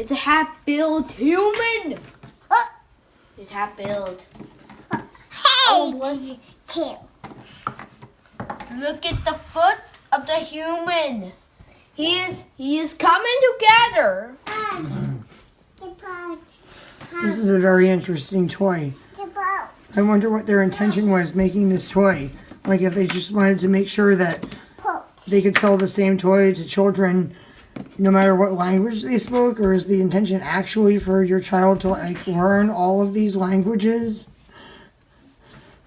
It's a half-built human. It's half-built. Hey, too. Look at the foot of the human. He is coming together. This is a very interesting toy. I wonder what their intention was making this toy. Like if they just wanted to make sure that they could sell the same toy to children no matter what language they spoke, or is the intention actually for your child to like learn all of these languages?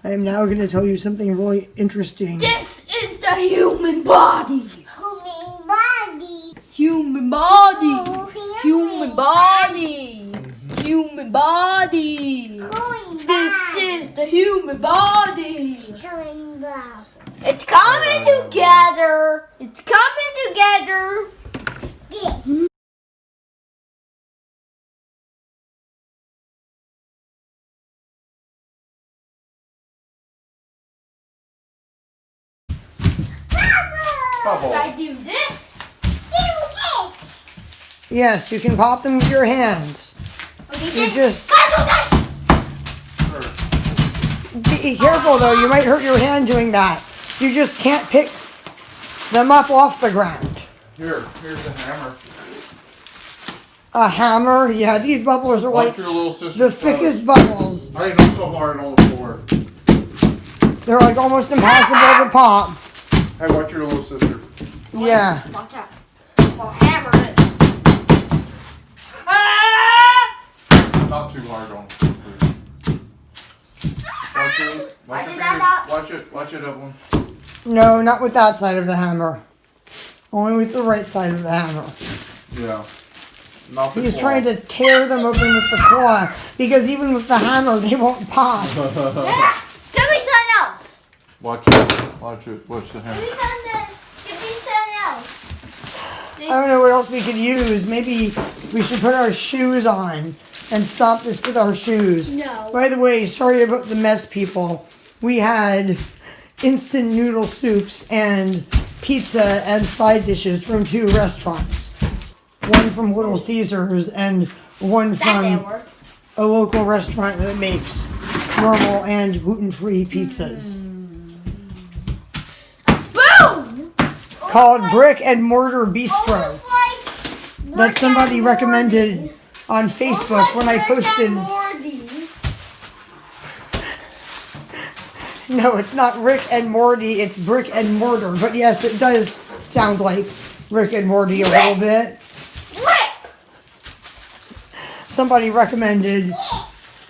I am now going to tell you something really interesting. This is the human body. Human body. Human body. Oh, Human body. Human body. Human This body. is the human body. Human body. It's coming together. It's coming together. Yeah. Bubble. If I do this, Yes, you can pop them with your hands. You just be careful though, you might hurt your hand doing that. You just can't pick them up off the ground. Here's a hammer. A hammer? Yeah, these bubbles are Watch like your little sister's the thickest bubbles. I ain't not so hard on the floor. They're like almost impossible to pop. Hey, watch your little sister. Yeah. watch out. I'll hammer this. Ah! Not too hard on the floor. Watch it. Why Watch did your I fingers. not- Watch it. Watch it, Evelyn. No, not with that side of the hammer. Only with the right side of the hammer. Yeah. Not the He's claw. trying to tear them open with the claw because even with the hammer, they won't pop. Give me something else. Watch it. Watch it. Watch the hammer. Give me something else. I don't know what else we could use. Maybe we should put our shoes on and stop this with our shoes. No. By the way, sorry about the mess, people. We had instant noodle soups and pizza and side dishes from 2 restaurants. One from Little Caesars and one That didn't from work. a local restaurant that makes normal and gluten-free pizzas. Boom! Called Brick and Mortar Bistro. Almost like That Rick somebody and recommended Morty. on Facebook when I Almost like Rick posted. and Morty. No, it's not Rick and Morty, it's Brick and Mortar. But yes, it does sound like Rick and Morty a little bit. Rick! Somebody recommended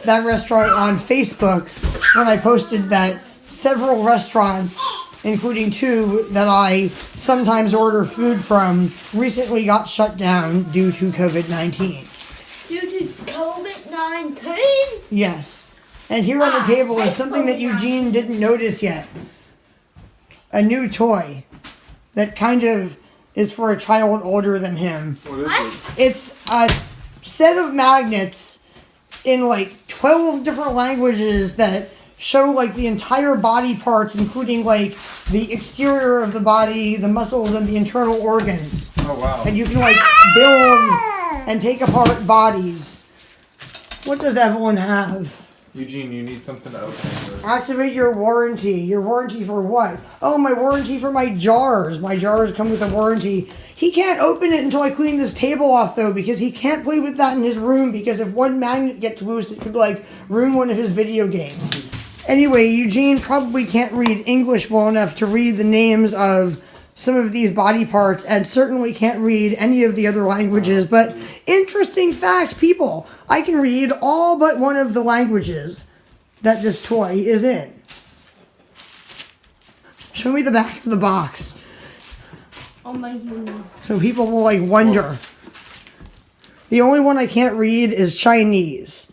that restaurant on Facebook when I posted that several restaurants, including 2 that I sometimes order food from, recently got shut down due to COVID-19. Due to COVID-19? Yes. And here on the table is something that Eugene didn't notice yet. A new toy that kind of is for a child older than him. What is it? It's a set of magnets in like 12 different languages that show like the entire body parts, including like the exterior of the body, the muscles, and the internal organs. Oh, wow. And you can like build and take apart bodies. What does Evelyn have? Eugene, you need something to open it. Activate your warranty. Your warranty for what? Oh, my warranty for my jars. My jars come with a warranty. He can't open it until I clean this table off, though, because he can't play with that in his room, because if one magnet gets loose, it could, like, ruin one of his video games. Anyway, Eugene probably can't read English well enough to read the names of some of these body parts, and certainly can't read any of the other languages, but interesting fact, people. I can read all but one of the languages that this toy is in. Show me the back of the box. Oh my goodness. So people will like wonder. The only one I can't read is Chinese.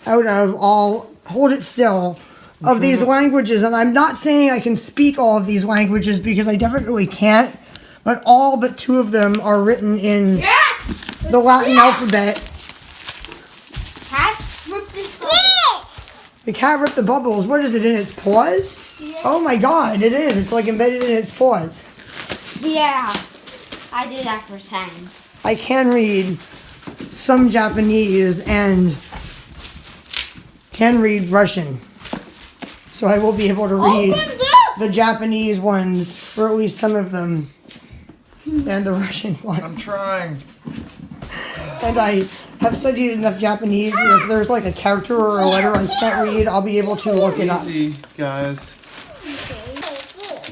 Out of all, hold it still, of these languages. And I'm not saying I can speak all of these languages because I definitely can't. But all but 2 of them are written in the Latin alphabet. Cat, rip this bubble. The cat ripped the bubbles. What is it, in its paws? Yeah. Oh my god, it is. It's like embedded in its paws. Yeah. I did that for science. I can read some Japanese and can read Russian. So I will be able to read the Japanese ones, or at least some of them, and the Russian ones. I'm trying. And I have studied enough Japanese that if there's like a character or a letter I can't read, I'll be able to look it up. Easy, guys.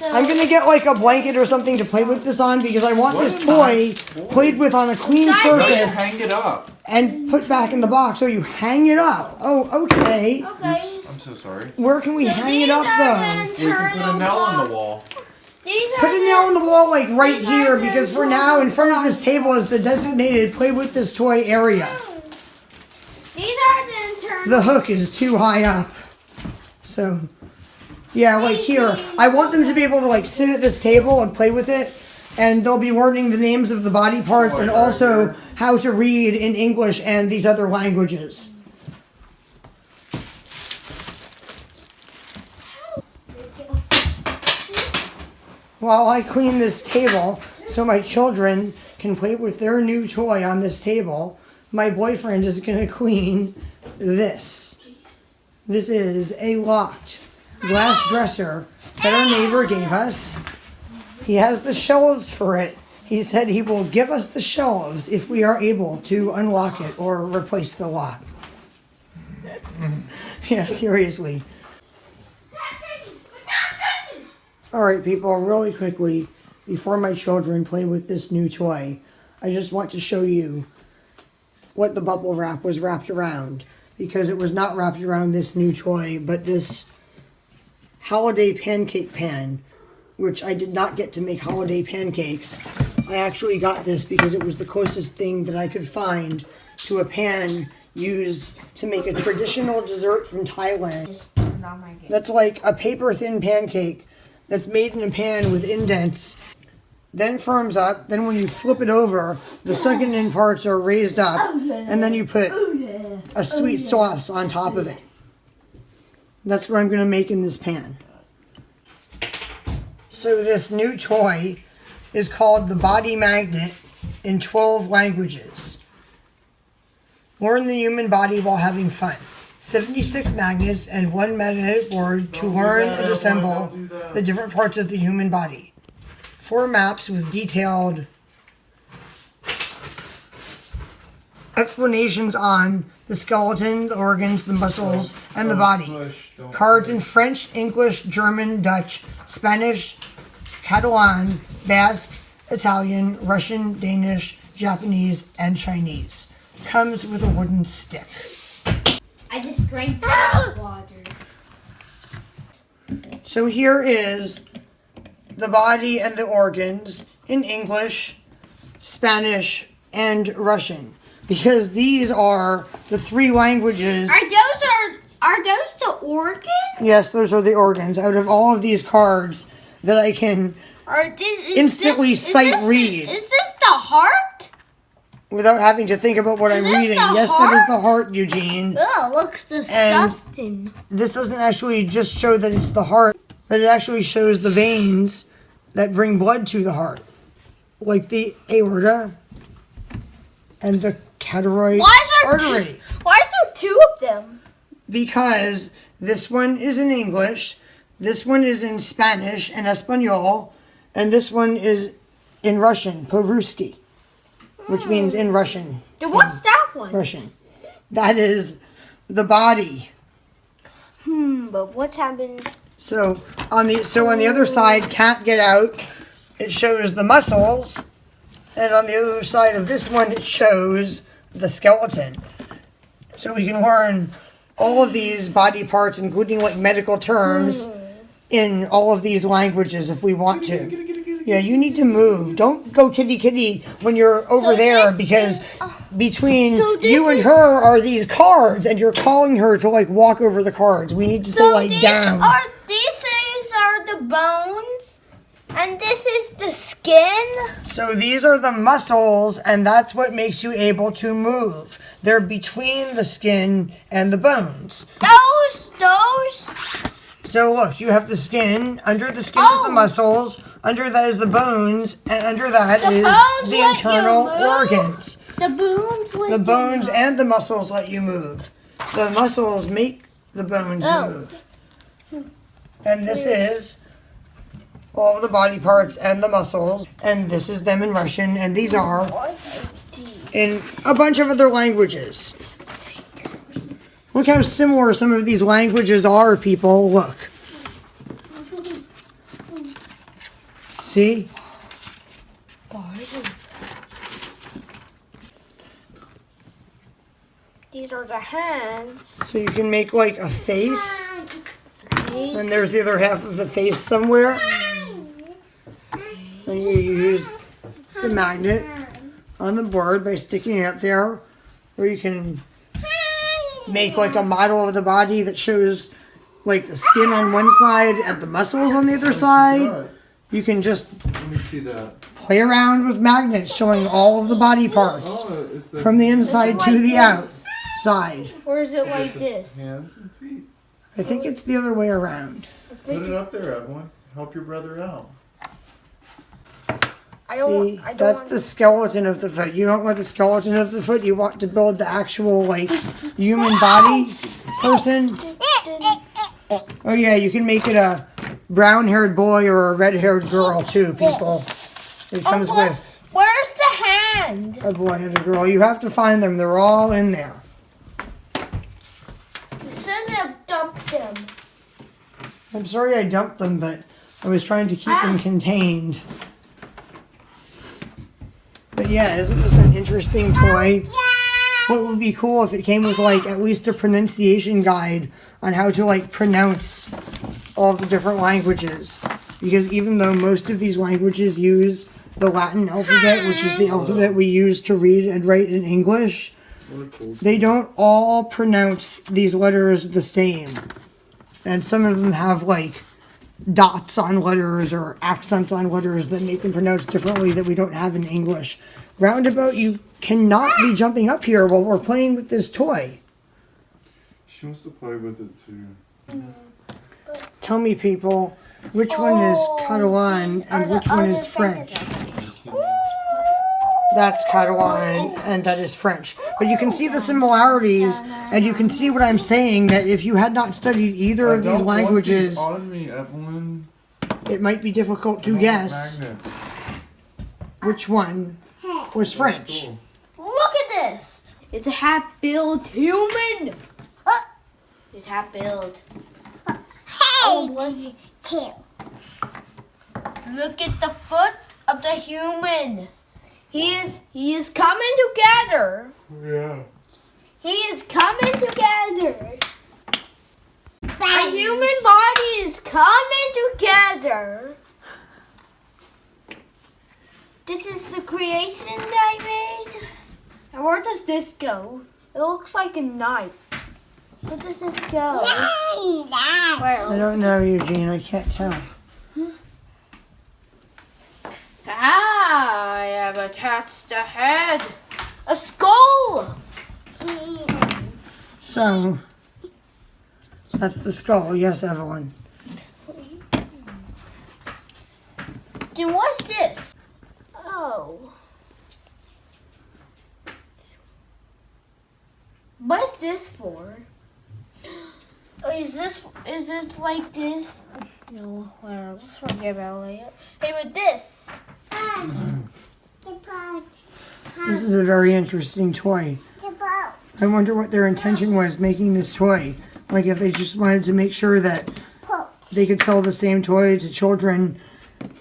I'm gonna get like a blanket or something to play with this on because I want What this a toy nice toy. played with on a clean Guys, You surface hang it up. and put back in the box. So you hang it up. Oh, okay. Okay. Oops, I'm so sorry. Where can we hang it up though? We can put a nail on the wall. Put a nail on the wall like right here because for now in front of this table is the designated play with this toy area. These are the internal. The hook is too high up. So, yeah, like here. I want them to be able to like sit at this table and play with it. And they'll be learning the names of the body parts and also how to read in English and these other languages. While I clean this table so my children can play with their new toy on this table, my boyfriend is going to clean this. This is a locked glass dresser that our neighbor gave us. He has the shelves for it. He said he will give us the shelves if we are able to unlock it or replace the lock. Yeah, seriously. Alright people, really quickly, before my children play with this new toy, I just want to show you what the bubble wrap was wrapped around. Because it was not wrapped around this new toy, but this holiday pancake pan, which I did not get to make holiday pancakes. I actually got this because it was the closest thing that I could find to a pan used to make a traditional dessert from Thailand. That's like a paper thin pancake that's made in a pan with indents, then firms up, then when you flip it over, the sunken in parts are raised up, and then you put a sweet sauce on top of it. That's what I'm going to make in this pan. So this new toy is called the Bodymagnet in 12 languages. Learn the human body while having fun. 76 magnets and one magnetic board to learn and assemble the different parts of the human body. 4 maps with detailed explanations on the skeleton, the organs, the muscles, and the body. Cards in French, English, German, Dutch, Spanish, Catalan, Basque, Italian, Russian, Danish, Japanese, and Chinese. Comes with a wooden stick. I just drank that water. So here is the body and the organs in English, Spanish, and Russian. Because these are the 3 languages. Are those the organs? Yes, those are the organs. Out of all of these cards that I can instantly sight read. Is this the heart? Without having to think about what I'm this reading. the Yes, heart? that is the heart, Eugene. Ugh, looks disgusting. This doesn't actually just show that it's the heart, but it actually shows the veins that bring blood to the heart. Like the aorta and the carotid artery. Why is there 2 of them? Because this one is in English, this one is in Spanish and Espanol, and this one is in Russian, po-ruski, which means in Russian. Then what's that one? Russian. That is the body. But what's happening? So on the other side, can't get out, it shows the muscles, and on the other side of this one, it shows the skeleton. So we can learn all of these body parts, including like medical terms, in all of these languages if we want to. Yeah, you need to move. Don't go kitty kitty when you're over there because between you and her are these cards and you're calling her to like walk over the cards. We need to stay like down. These are the bones and this is the skin. So these are the muscles and that's what makes you able to move. They're between the skin and the bones. Those. So look, you have the skin. Under the skin is the muscles. Under that is the bones, and under that is the internal organs. The bones. The bones and the muscles let you move. The muscles make the bones move. And this is all of the body parts and the muscles. And this is them in Russian. And these are in a bunch of other languages. Look how similar some of these languages are, people. Look. See? These are the hands. So you can make like a face. And there's the other half of the face somewhere. And you use the magnet on the board by sticking it up there. Or you can make like a model of the body that shows like the skin on one side and the muscles on the other side. You can just Let me see that. play around with magnets showing all of the body parts Oh, it's the from the inside to the outside. Or is it like this? hands and feet. I think it's the other way around. Put it up there, Evelyn. Help your brother out. See, that's the skeleton of the foot. You don't want the skeleton of the foot. You want to build the actual, like, human body person. Oh, yeah, you can make it a brown-haired boy or a red-haired girl, too, people. It comes with Where's the hand? a boy and a girl. You have to find them. They're all in there. You shouldn't have dumped them. I'm sorry I dumped them, but I was trying to keep them contained. But yeah, isn't this an interesting toy? What would be cool if it came with like at least a pronunciation guide on how to like pronounce all the different languages. Because even though most of these languages use the Latin alphabet, which is the alphabet we use to read and write in English, they don't all pronounce these letters the same. And some of them have like dots on letters or accents on letters that make them pronounce differently that we don't have in English. Roundabout, you cannot be jumping up here while we're playing with this toy. She wants to play with it too. Tell me, people, which one is Catalan and which one is French? That's Catalan and that is French. But you can see the similarities and you can see what I'm saying, that if you had not studied either of these languages, On me, Evelyn. it might be difficult to guess Magnet. which one was French. Cool. Look at this. It's a half-built human. It's half-built. Hey, two. Look at the foot of the human. He is coming together. Yeah. He is coming together. The human body is coming together. This is the creation that I made. And where does this go? It looks like a knife. Where does this go? I don't know, Eugene. I can't tell. I have attached a head. A skull. So, that's the skull. Yes, Evelyn. Then what's this? Oh. What's this for? Oh, is this like this? No, well, just forget about it later. Hey, with this. This is a very interesting toy. I wonder what their intention was making this toy. Like if they just wanted to make sure that they could sell the same toy to children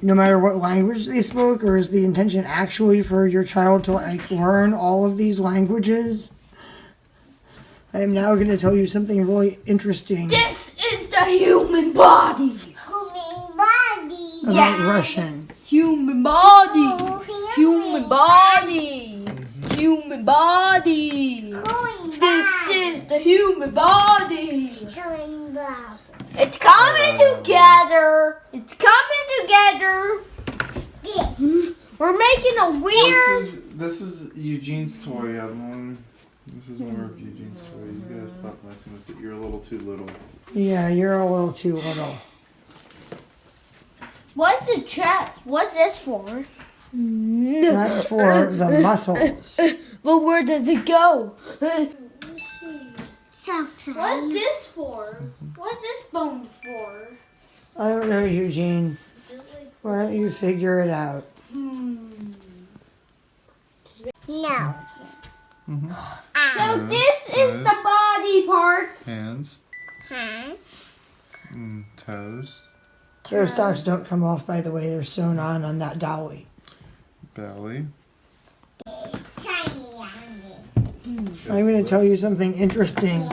no matter what language they spoke, or is the intention actually for your child to like learn all of these languages? I am now going to tell you something really interesting This is the human body. Human body. about Russian. Human body. Human body. Human body. This is the human body. Human body. It's coming together. It's coming together. We're making a weird. This is Eugene's toy, Evelyn. This is more of Eugene's toy. You gotta stop messing with it. You're a little too little. Yeah, you're a little too little. What's the chest? What's this for? That's for the muscles. But where does it go? Sometimes. What's this for? What's this bone for? I don't know, Eugene. Why don't you figure it out? No. So this is the body parts. Hands, Huh? toes, Those socks don't come off, by the way. They're sewn on that dolly. belly. Tiny on I'm going to tell you something interesting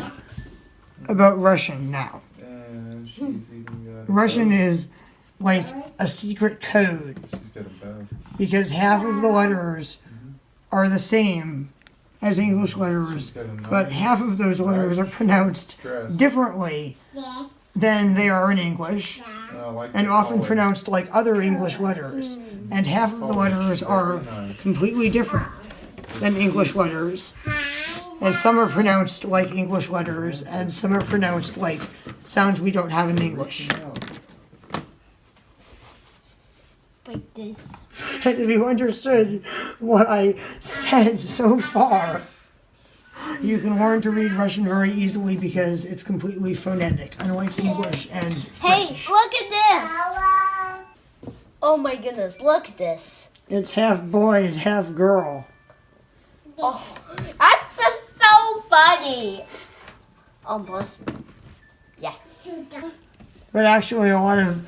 about Russian now. And she's even got Russian is like a secret code She's got a bow. because half of the letters are the same as English letters, Got a but half of those letters are pronounced dress. differently than they are in English, And I like and the often color. pronounced like other English letters. And half of the letters are completely different than English letters. And some are pronounced like English letters, and some are pronounced like sounds we don't have in English. Like this. And if you understood what I said so far, you can learn to read Russian very easily because it's completely phonetic, unlike English and Hey, French. look at this. Oh my goodness, look at this. It's half boy and half girl. Oh, that's just so funny. Almost. Yeah. But actually, a lot of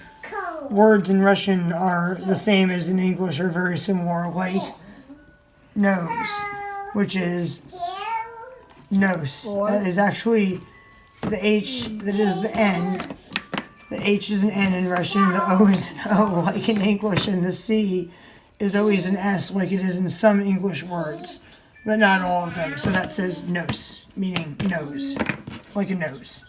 words in Russian are the same as in English or very similar, like nose, which is nose. That is actually the H that is the N. The H is an N in Russian, the O is an O like in English, and the C is always an S like it is in some English words, but not all of them. So that says nose, meaning nose, like a nose.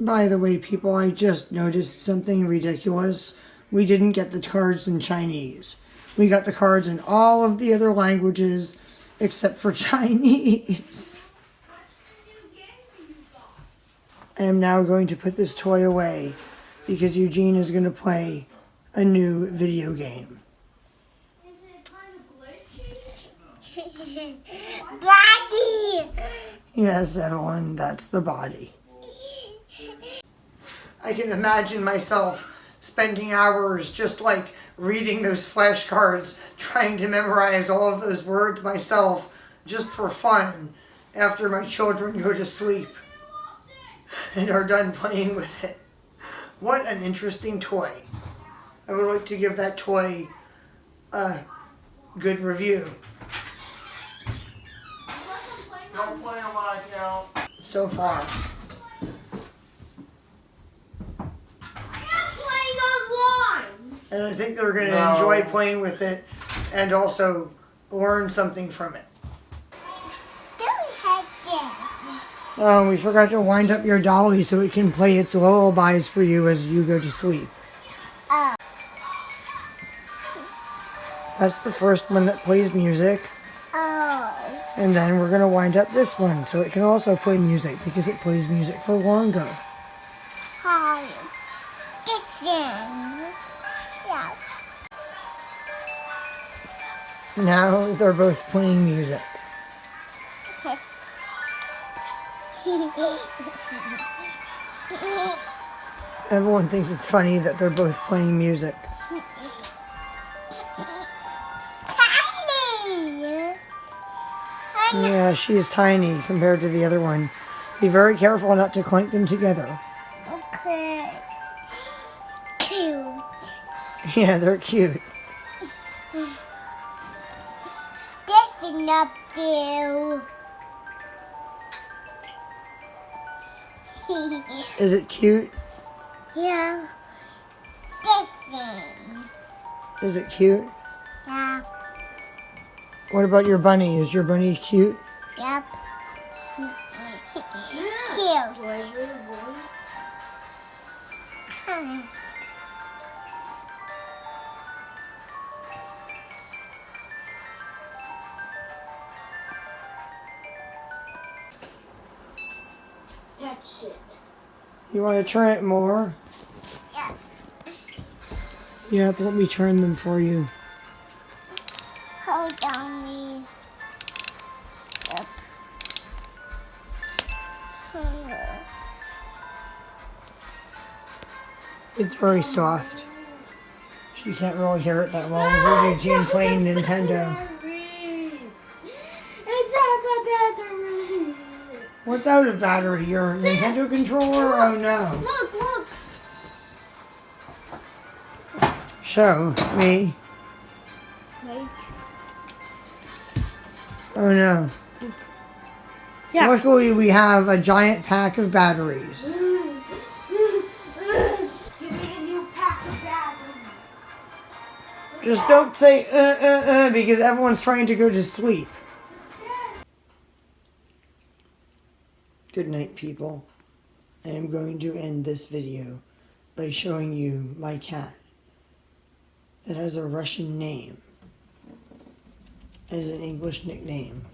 By the way, people, I just noticed something ridiculous. We didn't get the cards in Chinese. We got the cards in all of the other languages except for Chinese. I am now going to put this toy away because Eugene is going to play a new video game. Body. Yes, everyone, that's the body. I can imagine myself spending hours just like reading those flashcards, trying to memorize all of those words myself just for fun after my children go to sleep and are done playing with it. What an interesting toy. I would like to give that toy a good review. Don't play a lot now. So far. And I think they're going to enjoy playing with it and also learn something from it. Don't head down. Oh, we forgot to wind up your dolly so it can play its lullabies for you as you go to sleep. Oh. That's the first one that plays music. Oh. And then we're going to wind up this one so it can also play music because it plays music for longer. Hi. Listen. Yeah. Now they're both playing music. Everyone thinks it's funny that they're both playing music. Tiny. Yeah, she is tiny compared to the other one. Be very careful not to clank them together. Okay. Cute. Yeah, they're cute. Listen up, dear. Is it cute? Yeah. Listen. Is it cute? Yeah. What about your bunny? Is your bunny cute? Yep. Cute. That's it. You want to turn it more? Yeah. Yep, let me turn them for you. Hold on me. It's very soft. She can't really hear it that well with Eugene playing Nintendo. It's out the battery. What's out of battery? Your Nintendo controller? Oh no. Look, look. Show me. Like, Oh no. yeah. Luckily we have a giant pack of batteries. Give me a new pack of batteries. Just don't say because everyone's trying to go to sleep. Good night, people. I am going to end this video by showing you my cat that has a Russian name as an English nickname,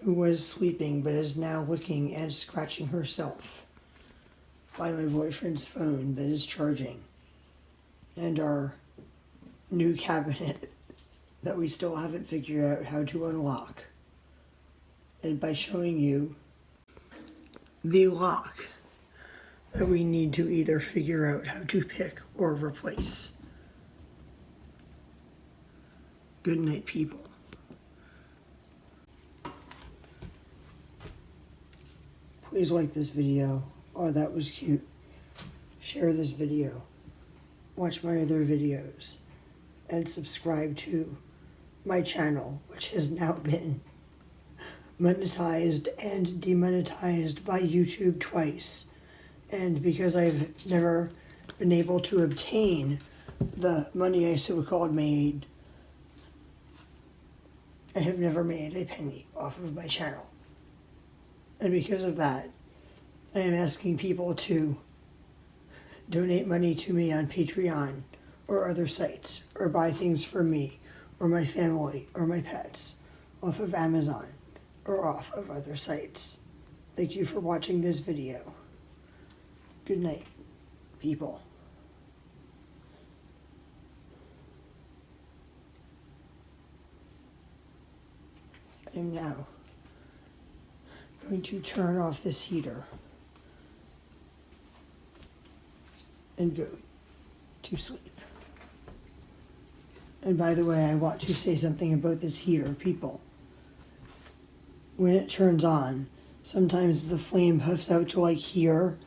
who was sleeping but is now licking and scratching herself by my boyfriend's phone that is charging, and our new cabinet that we still haven't figured out how to unlock, and by showing you the lock that we need to either figure out how to pick or replace. Good night, people. Please like this video. Oh, that was cute. Share this video. Watch my other videos. And subscribe to my channel, which has now been monetized and demonetized by YouTube twice. And because I've never been able to obtain the money I so-called made, I have never made a penny off of my channel. And because of that, I am asking people to donate money to me on Patreon or other sites, or buy things for me or my family or my pets off of Amazon or off of other sites. Thank you for watching this video. Good night, people. I am now going to turn off this heater and go to sleep. And by the way, I want to say something about this heater, people. When it turns on, sometimes the flame puffs out to like here,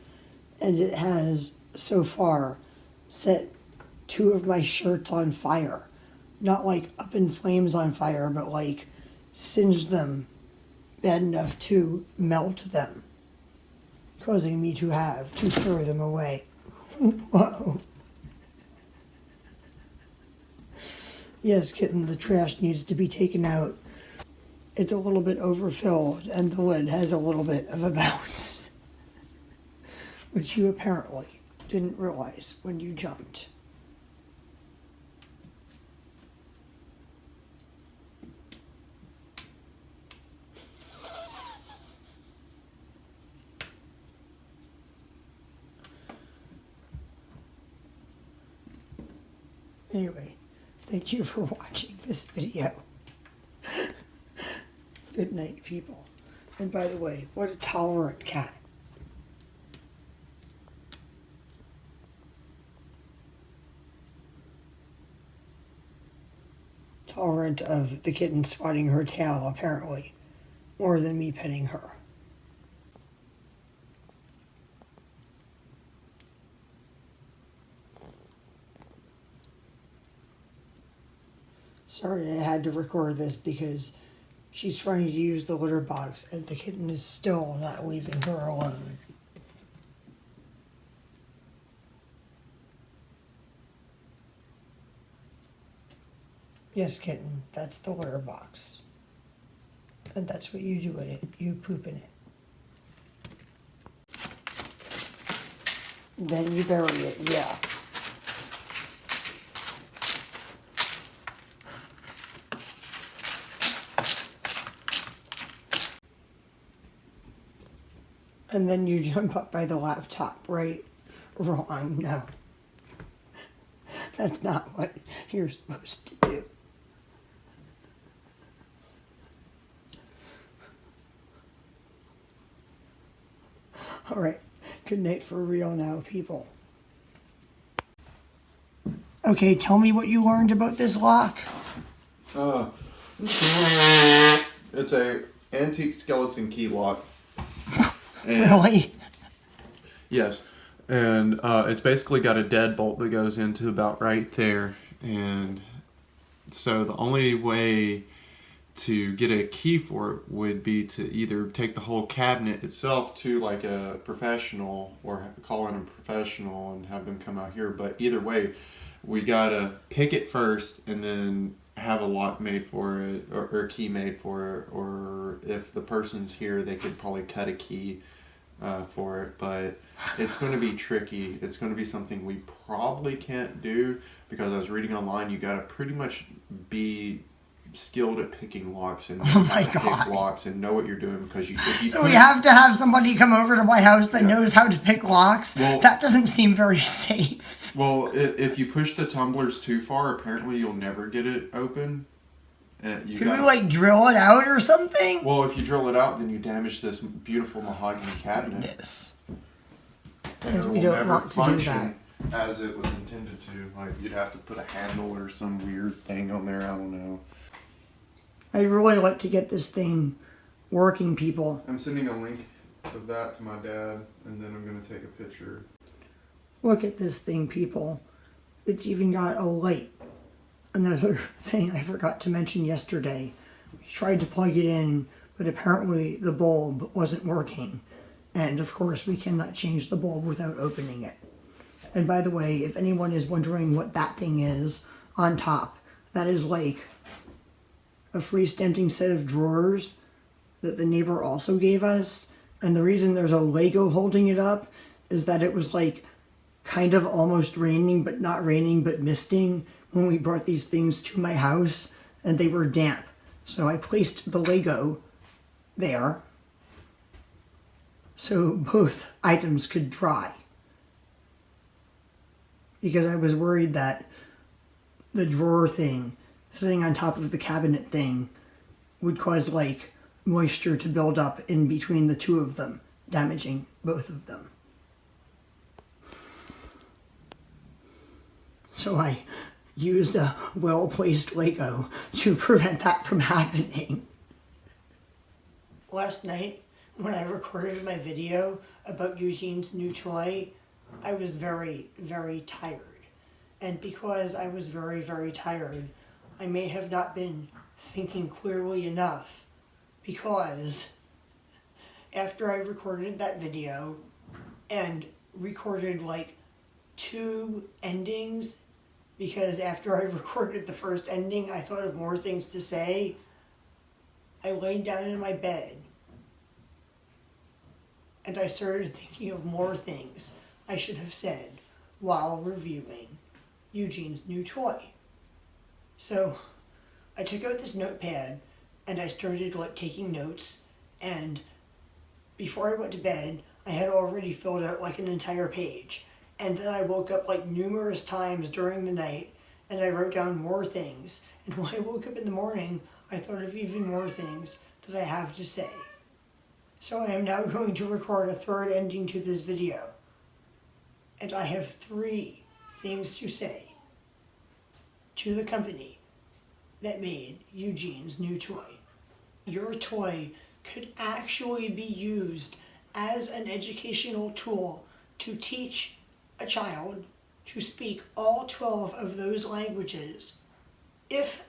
and it has so far set 2 of my shirts on fire. Not like up in flames on fire, but like singed them bad enough to melt them, causing me to have to throw them away. Whoa. Yes, kitten, the trash needs to be taken out. It's a little bit overfilled, and the lid has a little bit of a bounce, which you apparently didn't realize when you jumped. Anyway, thank you for watching this video. Good night, people. And by the way, what a tolerant cat. Tolerant of the kitten swatting her tail, apparently, more than me petting her. Sorry I had to record this because she's trying to use the litter box and the kitten is still not leaving her alone. Yes, kitten, that's the litter box. And that's what you do in it. You poop in it. Then you bury it, yeah. And then you jump up by the laptop, right? Wrong, no. That's not what you're supposed to do. All right, good night for real now, people. Okay, tell me what you learned about this lock. It's a antique skeleton key lock. And, Really? yes. And it's basically got a deadbolt that goes into about right there. And so the only way to get a key for it would be to either take the whole cabinet itself to like a professional or call in a professional and have them come out here. But either way, we gotta pick it first and then have a lock made for it or a key made for it. Or if the person's here, they could probably cut a key for it. But it's going to be tricky. It's going to be something we probably can't do because I was reading online, you gotta pretty much be skilled at picking locks and Oh my how to God. pick locks and know what you're doing because if you So put we have to have somebody come over to my house that Yeah. knows how to pick locks? Well- That doesn't seem very safe. well, if you push the tumblers too far, apparently you'll never get it open. You Could we gotta- like drill it out or something? Well, if you drill it out, then you damage this beautiful mahogany cabinet. Goodness. And it we will don't never want to do function as it was intended to. Like you'd have to put a handle or some weird thing on there. I don't know. I'd really like to get this thing working, people. I'm sending a link of that to my dad, and then I'm gonna take a picture. Look at this thing, people. It's even got a light. Another thing I forgot to mention yesterday. We tried to plug it in, but apparently the bulb wasn't working. And of course, we cannot change the bulb without opening it. And by the way, if anyone is wondering what that thing is on top, that is like a freestanding set of drawers that the neighbor also gave us. And the reason there's a Lego holding it up is that it was like kind of almost raining, but not raining, but misting when we brought these things to my house, and they were damp. So I placed the Lego there so both items could dry. Because I was worried that the drawer thing sitting on top of the cabinet thing would cause like moisture to build up in between the two of them, damaging both of them. So I used a well-placed Lego to prevent that from happening. Last night, when I recorded my video about Eugene's new toy, I was very, very tired. And because I was very, very tired, I may have not been thinking clearly enough, because after I recorded that video and recorded like 2 endings, because after I recorded the first ending, I thought of more things to say, I laid down in my bed and I started thinking of more things I should have said while reviewing Eugene's new toy. So I took out this notepad and I started like taking notes, and before I went to bed, I had already filled out like an entire page. And then I woke up like numerous times during the night and I wrote down more things. And when I woke up in the morning, I thought of even more things that I have to say. So I am now going to record a 3rd ending to this video. And I have 3 things to say to the company that made Eugene's new toy. Your toy could actually be used as an educational tool to teach a child to speak all 12 of those languages if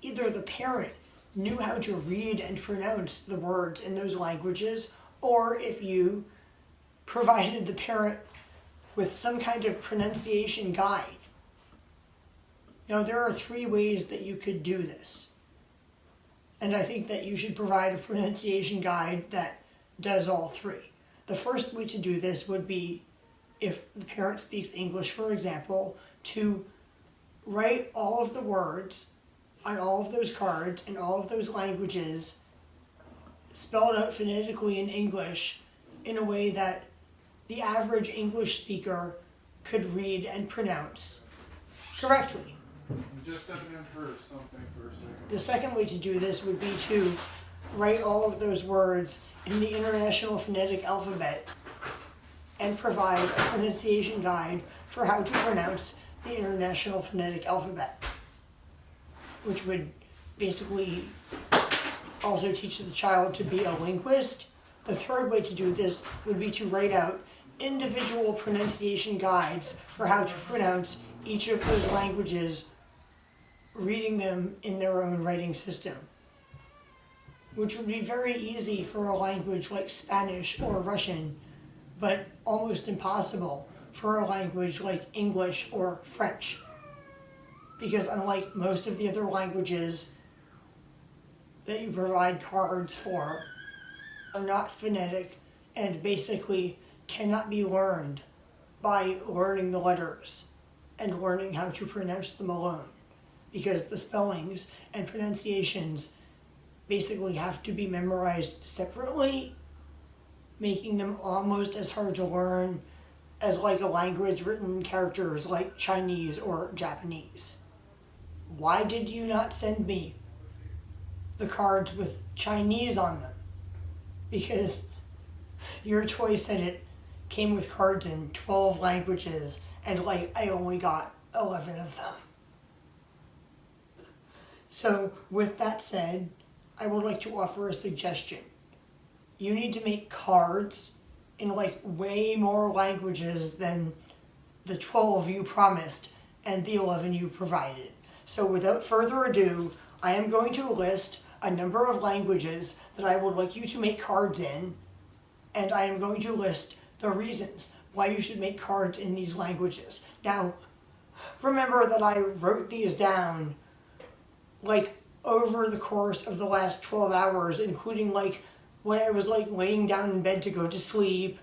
either the parent knew how to read and pronounce the words in those languages, or if you provided the parent with some kind of pronunciation guide. Now, there are 3 ways that you could do this. And I think that you should provide a pronunciation guide that does all 3. The first way to do this would be, if the parent speaks English, for example, to write all of the words on all of those cards in all of those languages, spelled out phonetically in English in a way that the average English speaker could read and pronounce correctly. I'm just stepping in for something for a second. The second way to do this would be to write all of those words in the International Phonetic Alphabet and provide a pronunciation guide for how to pronounce the International Phonetic Alphabet, which would basically also teach the child to be a linguist. The third way to do this would be to write out individual pronunciation guides for how to pronounce each of those languages, reading them in their own writing system, which would be very easy for a language like Spanish or Russian, but almost impossible for a language like English or French. Because unlike most of the other languages that you provide cards for, are not phonetic and basically cannot be learned by learning the letters and learning how to pronounce them alone, because the spellings and pronunciations basically have to be memorized separately, making them almost as hard to learn as like a language written in characters like Chinese or Japanese. Why did you not send me the cards with Chinese on them? Because your toy said it came with cards in 12 languages, and like I only got 11 of them. So with that said, I would like to offer a suggestion. You need to make cards in like way more languages than the 12 you promised and the 11 you provided. So without further ado, I am going to list a number of languages that I would like you to make cards in, and I am going to list the reasons why you should make cards in these languages. Now, remember that I wrote these down like over the course of the last 12 hours, including like when I was like laying down in bed to go to sleep,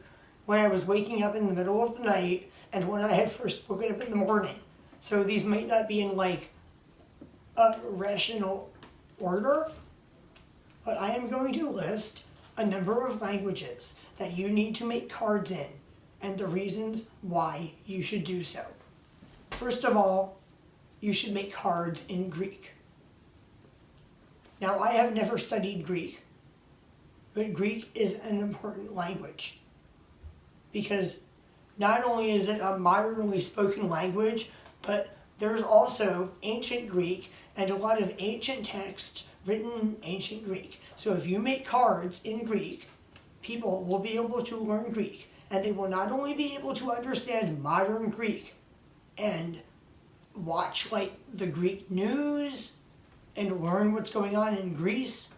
when I was waking up in the middle of the night, and when I had first woken up in the morning. So these might not be in like a rational order, but I am going to list a number of languages that you need to make cards in and the reasons why you should do so. First of all, you should make cards in Greek. Now, I have never studied Greek, but Greek is an important language because not only is it a modernly spoken language, but there's also ancient Greek and a lot of ancient text written in ancient Greek. So if you make cards in Greek, people will be able to learn Greek, and they will not only be able to understand modern Greek and watch like the Greek news and learn what's going on in Greece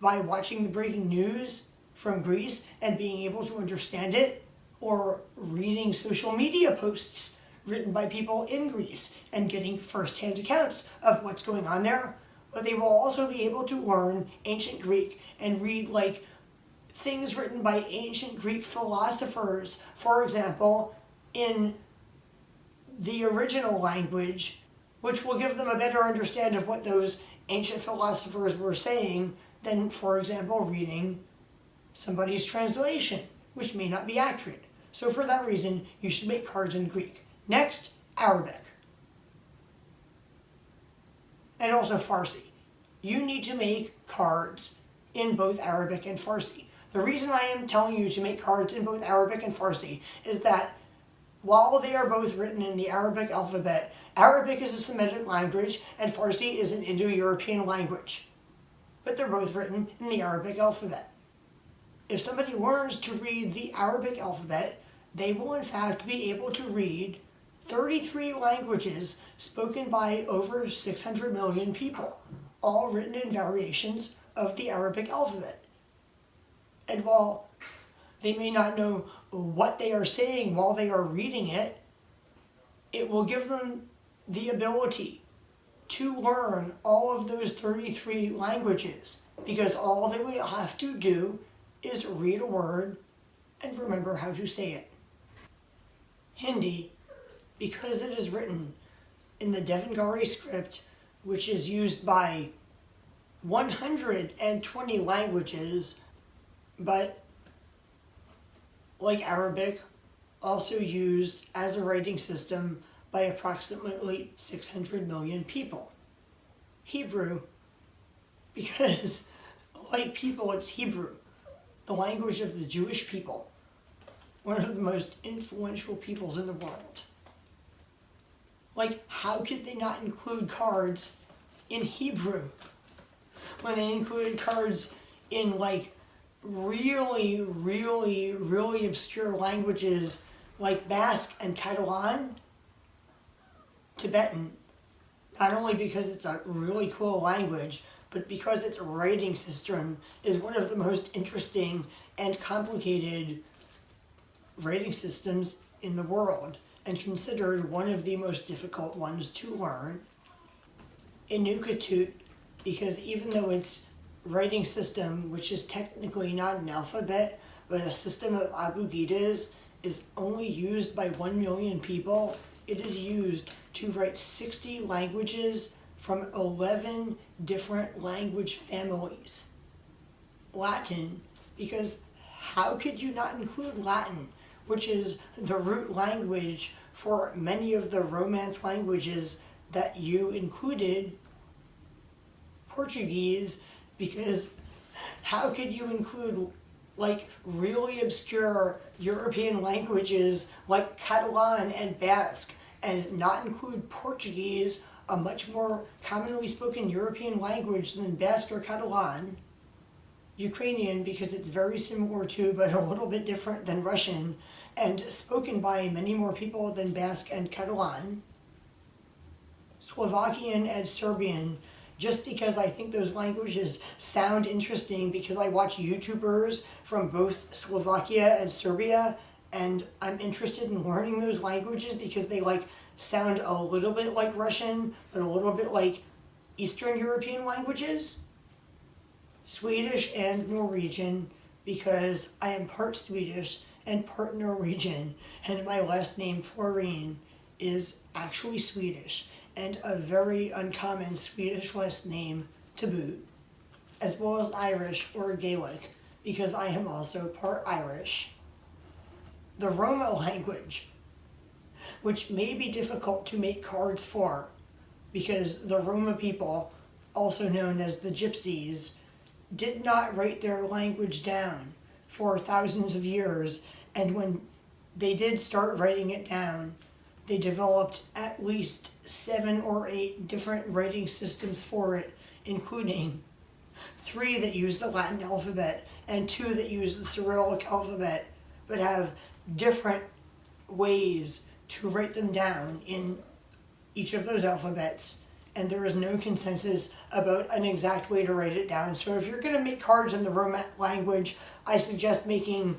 by watching the breaking news from Greece and being able to understand it, or reading social media posts written by people in Greece and getting first-hand accounts of what's going on there. But they will also be able to learn ancient Greek and read like things written by ancient Greek philosophers, for example, in the original language, which will give them a better understanding of what those ancient philosophers were saying than, for example, reading somebody's translation, which may not be accurate. So for that reason, you should make cards in Greek. Next, Arabic. And also Farsi. You need to make cards in both Arabic and Farsi. The reason I am telling you to make cards in both Arabic and Farsi is that while they are both written in the Arabic alphabet, Arabic is a Semitic language and Farsi is an Indo-European language. But they're both written in the Arabic alphabet. If somebody learns to read the Arabic alphabet, they will in fact be able to read 33 languages spoken by over 600 million people, all written in variations of the Arabic alphabet. And while they may not know what they are saying while they are reading it, it will give them the ability to learn all of those 33 languages, because all they will have to do is read a word and remember how to say it. Hindi, because it is written in the Devanagari script, which is used by 120 languages, but like Arabic, also used as a writing system by approximately 600 million people. Hebrew, because like people, it's Hebrew, the language of the Jewish people, one of the most influential peoples in the world. Like, how could they not include cards in Hebrew when they included cards in like really, really, really obscure languages like Basque and Catalan, Tibetan, not only because it's a really cool language, but because its writing system is one of the most interesting and complicated writing systems in the world, and considered one of the most difficult ones to learn. Inuktitut, because even though its writing system, which is technically not an alphabet, but a system of abugidas, is only used by 1 million people, it is used to write 60 languages from 11 different language families. Latin, because how could you not include Latin, which is the root language for many of the Romance languages that you included? Portuguese, because how could you include like really obscure European languages like Catalan and Basque and not include Portuguese, a much more commonly spoken European language than Basque or Catalan? Ukrainian, because it's very similar to but a little bit different than Russian and spoken by many more people than Basque and Catalan. Slovakian and Serbian, just because I think those languages sound interesting because I watch YouTubers from both Slovakia and Serbia, and I'm interested in learning those languages because they like sound a little bit like Russian, but a little bit like Eastern European languages. Swedish and Norwegian, because I am part Swedish and part Norwegian, and my last name Floreen is actually Swedish, and a very uncommon Swedish last name to boot, as well as Irish or Gaelic, because I am also part Irish. The Roma language, which may be difficult to make cards for, because the Roma people, also known as the Gypsies, did not write their language down for thousands of years, and when they did start writing it down, they developed at least 7 or 8 different writing systems for it, including 3 that use the Latin alphabet and 2 that use the Cyrillic alphabet, but have different ways to write them down in each of those alphabets. And there is no consensus about an exact way to write it down. So if you're going to make cards in the Roma language, I suggest making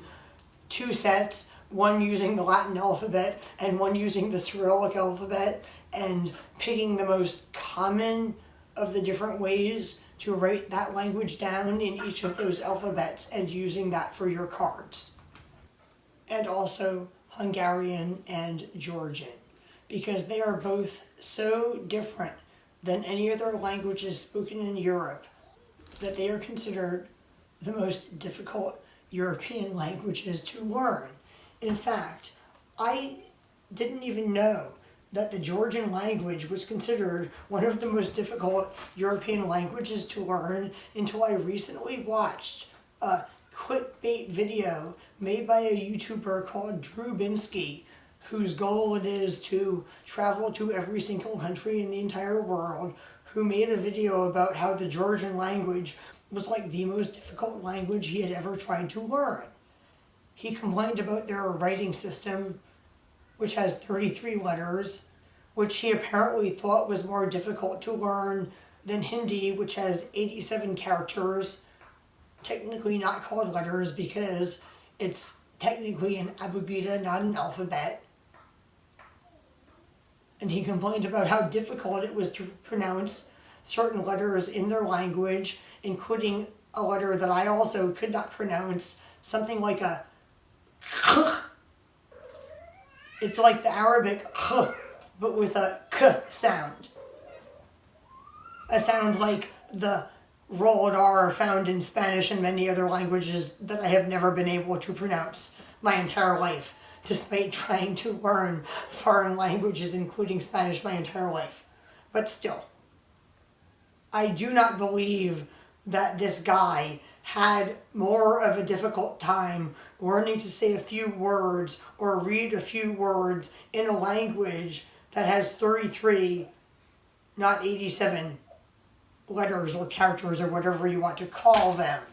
2 sets, one using the Latin alphabet and one using the Cyrillic alphabet, and picking the most common of the different ways to write that language down in each of those alphabets and using that for your cards. And also Hungarian and Georgian, because they are both so different than any other languages spoken in Europe that they are considered the most difficult European languages to learn. In fact, I didn't even know that the Georgian language was considered one of the most difficult European languages to learn until I recently watched a clickbait video made by a YouTuber called Drew Binsky, whose goal it is to travel to every single country in the entire world, who made a video about how the Georgian language was like the most difficult language he had ever tried to learn. He complained about their writing system, which has 33 letters, which he apparently thought was more difficult to learn than Hindi, which has 87 characters, technically not called letters because it's technically an abugida, not an alphabet. And he complained about how difficult it was to pronounce certain letters in their language, including a letter that I also could not pronounce, something like a k. It's like the Arabic k, but with a k sound. A sound like the rolled R found in Spanish and many other languages that I have never been able to pronounce my entire life, despite trying to learn foreign languages, including Spanish, my entire life. But still, I do not believe that this guy had more of a difficult time learning to say a few words or read a few words in a language that has 33, not 87 letters or characters or whatever you want to call them.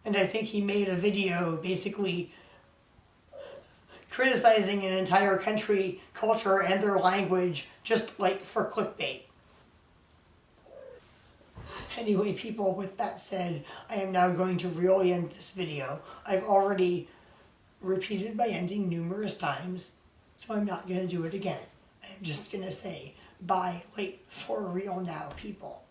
And I think he made a video basically criticizing an entire country, culture, and their language just like for clickbait. Anyway, people, with that said, I am now going to really end this video. I've already repeated my ending numerous times, so I'm not going to do it again. I'm just going to say bye, like, for real now, people.